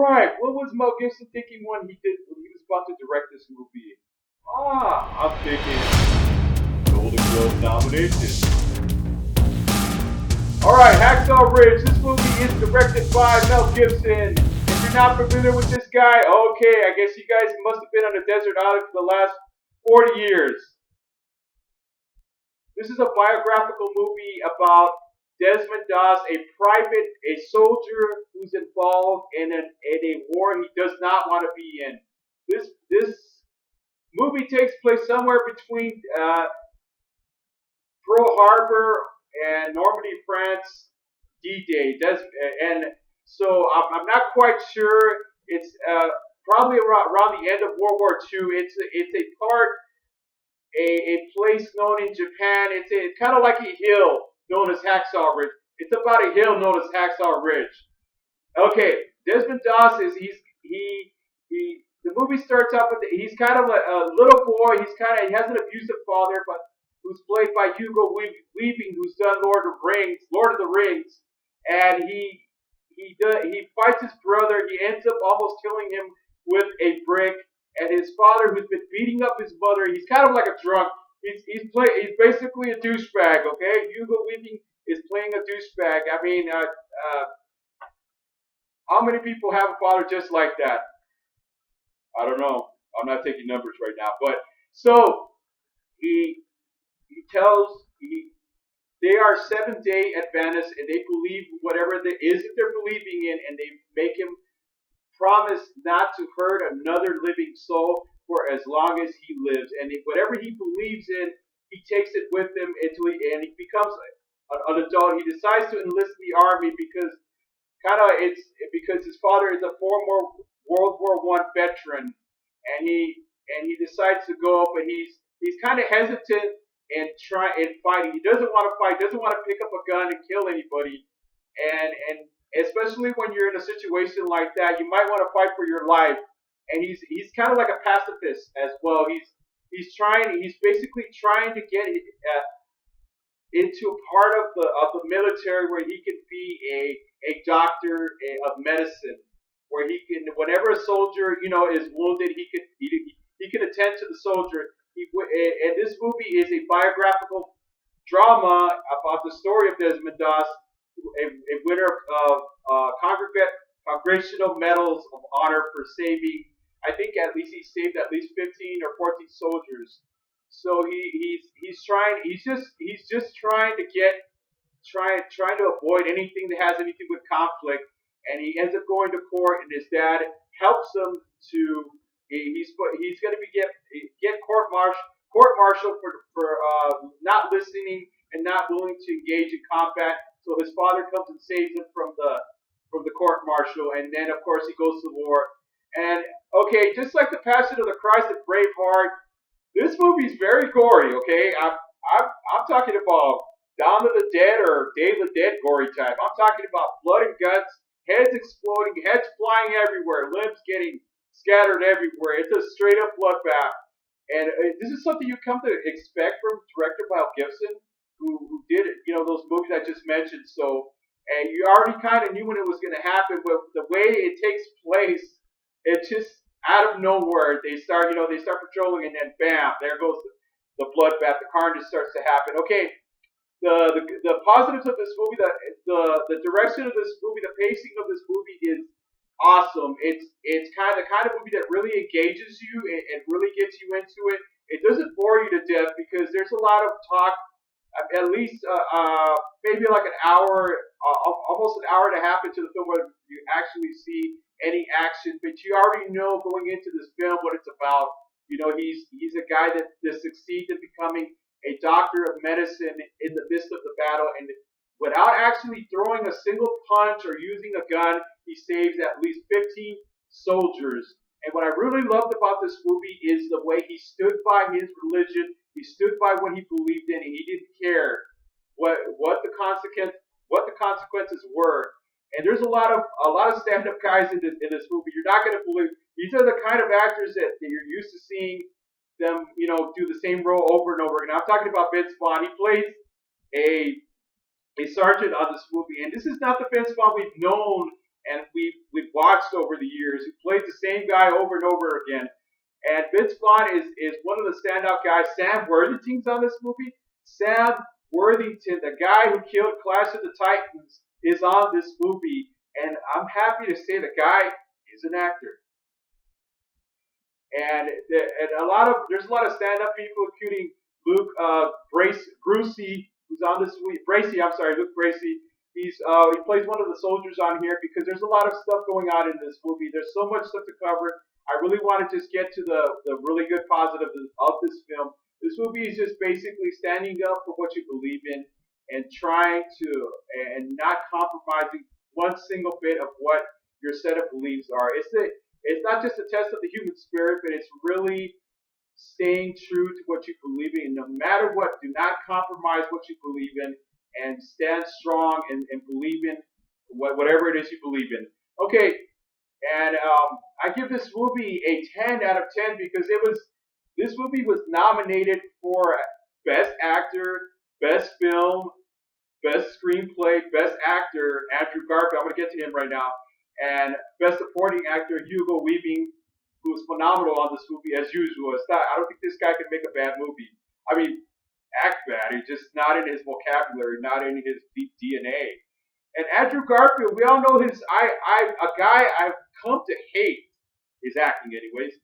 right, what was Mel Gibson thinking when he was about to direct this movie? I'm thinking Golden Globe nomination. All right, Hacksaw Ridge. This movie is directed by Mel Gibson. If you're not familiar with this guy, okay, I guess you guys must have been on a desert island for the last 40 years. This is a biographical movie about Desmond Doss, a soldier who's involved in a war he does not want to be in. This movie takes place somewhere between Pearl Harbor and Normandy, France, D-Day. And so I'm not quite sure. It's probably around the end of World War II. It's a part a place known in Japan. It's kind of like a hill known as Hacksaw Ridge. It's about a hill known as Hacksaw Ridge. Okay, Desmond Doss is he. The movie starts off with he's kind of a little boy. He has an abusive father, but who's played by Hugo Weaving, who's done Lord of the Rings, and he fights his brother. He ends up almost killing him with a brick. And his father, who's been beating up his mother, he's kind of like a drunk. He's basically a douchebag. Okay, Hugo Weaving is playing a douchebag. I mean, how many people have a father just like that? I don't know. I'm not taking numbers right now, but so he tells they are Seventh-day Adventists, and they believe whatever it is that they're believing in, and they make him promise not to hurt another living soul for as long as he lives. And whatever he believes in, he takes it with him and he becomes an adult. He decides to enlist in the army it's because his father is a former World War I veteran, and he decides to go up, and he's kind of hesitant and fighting. He doesn't want to fight. Doesn't want to pick up a gun and kill anybody, and especially when you're in a situation like that, you might want to fight for your life. And he's kind of like a pacifist as well. He's basically trying to get into a part of the military where he could be a doctor of medicine, where he can, whenever a soldier is wounded, he can attend to the soldier. And this movie is a biographical drama about the story of Desmond Doss, a winner of Congressional Medals of Honor for saving. I think at least he saved at least 15 or 14 soldiers. So he's just trying to avoid anything that has anything with conflict, and he ends up going to court, and his dad helps him to. He's going to get court martial for not listening and not willing to engage in combat. So his father comes and saves him from the court martial, and then of course he goes to war. And okay, just like the Passion of the Christ of Braveheart, this movie's very gory. Okay, I'm talking about Dawn of the Dead or Day of the Dead gory type. I'm talking about blood and guts, heads exploding, heads flying everywhere, limbs getting scattered everywhere. It's a straight up bloodbath. And this is something you come to expect from director Mel Gibson, who did those movies I just mentioned. So, and you already kind of knew when it was going to happen, but the way it takes place, it's just out of nowhere. They start patrolling, and then bam, there goes the bloodbath. The carnage starts to happen. Okay, the positives of this movie, the direction of this movie, the pacing of this movie is awesome. It's kind of movie that really engages you and really gets you into it. It doesn't bore you to death because there's a lot of talk. At least maybe like an hour, almost an hour and a half into the film where you actually see any action, but you already know going into this film what it's about. He's a guy that succeeds in becoming a doctor of medicine in the midst of the battle, and without actually throwing a single punch or using a gun, he saves at least 15 soldiers. And what I really loved about this movie is the way he stood by his religion. He stood by what he believed in, and he didn't care what the consequences were. And there's a lot of stand-up guys in this movie. You're not going to believe these are the kind of actors that you're used to seeing them, do the same role over and over again. I'm talking about Vince Vaughn. He plays a sergeant on this movie, and this is not the Vince Vaughn we've known and we've watched over the years, who plays the same guy over and over again. And Vince Vaughn is one of the standout guys. Sam Worthington's on this movie. Sam Worthington, the guy who killed Clash of the Titans, is on this movie, and I'm happy to say the guy is an actor. And, there's a lot of stand-up people, including Luke Brucey, who's on this week. Bracey, I'm sorry, Luke Bracey. He plays one of the soldiers on here because there's a lot of stuff going on in this movie. There's so much stuff to cover. I really want to just get to the really good positives of this film. This movie is just basically standing up for what you believe in and trying to and not compromising one single bit of what your set of beliefs are. It's not just a test of the human spirit, but it's really staying true to what you believe in. No matter what, do not compromise what you believe in, and stand strong and believe in whatever it is you believe in. Okay, and I give this movie a 10 out of 10 because this movie was nominated for Best Actor, Best Film, Best Screenplay, Best Actor, Andrew Garfield. I'm going to get to him right now. And Best Supporting Actor, Hugo Weaving, who was phenomenal on this movie as usual. I don't think this guy could make a bad movie. I mean, act bad. It's just not in his vocabulary, not in his deep DNA. And Andrew Garfield, we all know a guy I've come to hate his acting anyways,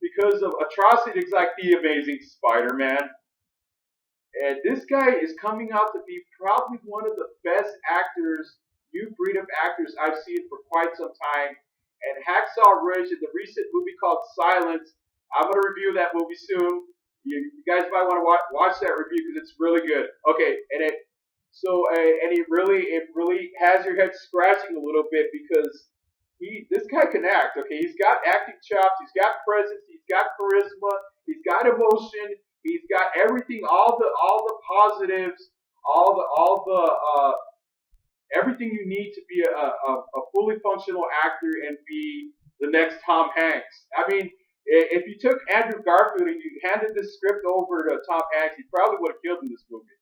because of atrocities like The Amazing Spider-Man. And this guy is coming out to be probably one of the best actors, new breed of actors I've seen for quite some time. And Hacksaw Ridge in the recent movie called Silence, I'm going to review that movie soon. You guys might want to watch that review because it's really good. Okay, and it really has your head scratching a little bit because this guy can act. Okay, he's got acting chops, he's got presence, he's got charisma, he's got emotion, he's got everything, all the positives, everything you need to be a fully functional actor and be the next Tom Hanks. I mean, if you took Andrew Garfield and you handed this script over to Tom Hanks, he probably would have killed in this movie.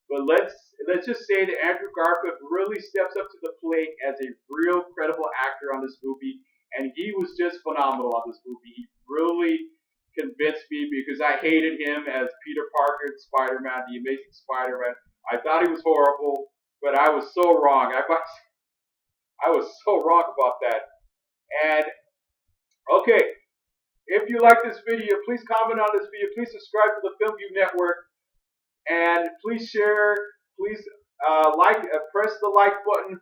But let's just say that Andrew Garfield really steps up to the plate as a real credible actor on this movie, and he was just phenomenal on this movie. He really convinced me because I hated him as Peter Parker in Spider-Man, The Amazing Spider-Man. I thought he was horrible, but I was so wrong. I was so wrong about that. And okay, if you like this video, please comment on this video. Please subscribe to the FilmView Network. And please share, please press the like button,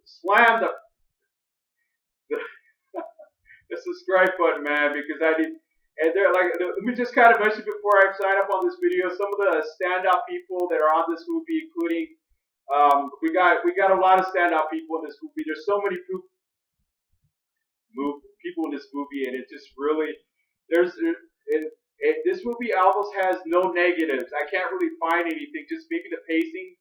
slam the the subscribe button, man, because I did. And let me just kind of mention before I sign up on this video, some of the standout people that are on this movie, including we got a lot of standout people in this movie. There's so many people in this movie, and it just really this movie almost has no negatives. I can't really find anything, just maybe the pacing.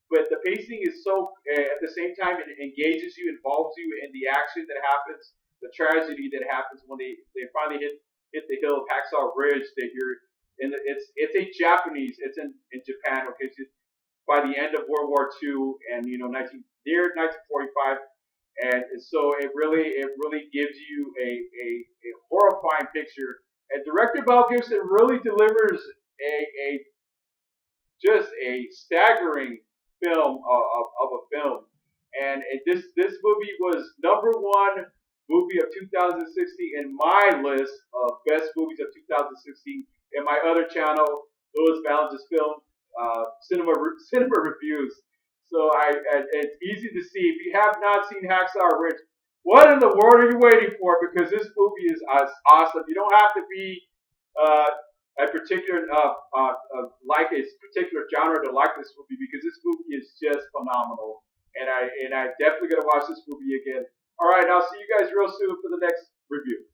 But the pacing is so, at the same time, it engages you, involves you in the action that happens, the tragedy that happens when they finally hit the hill of Hacksaw Ridge. That you're in. It's a Japanese. It's in Japan. Okay, so by the end of World War II, and near 1945, and so it really gives you a horrifying picture. And director Mel Gibson really delivers just a staggering film of a film. And this movie was #1 movie of 2016 in my list of best movies of 2016 in my other channel, Louis Balange's Film Cinema Reviews. So it's easy to see. If you have not seen Hacksaw Ridge, what in the world are you waiting for? Because this movie is awesome. You don't have to be a particular like a particular genre to like this movie, because this movie is just phenomenal. And I definitely gonna watch this movie again. All right, I'll see you guys real soon for the next review.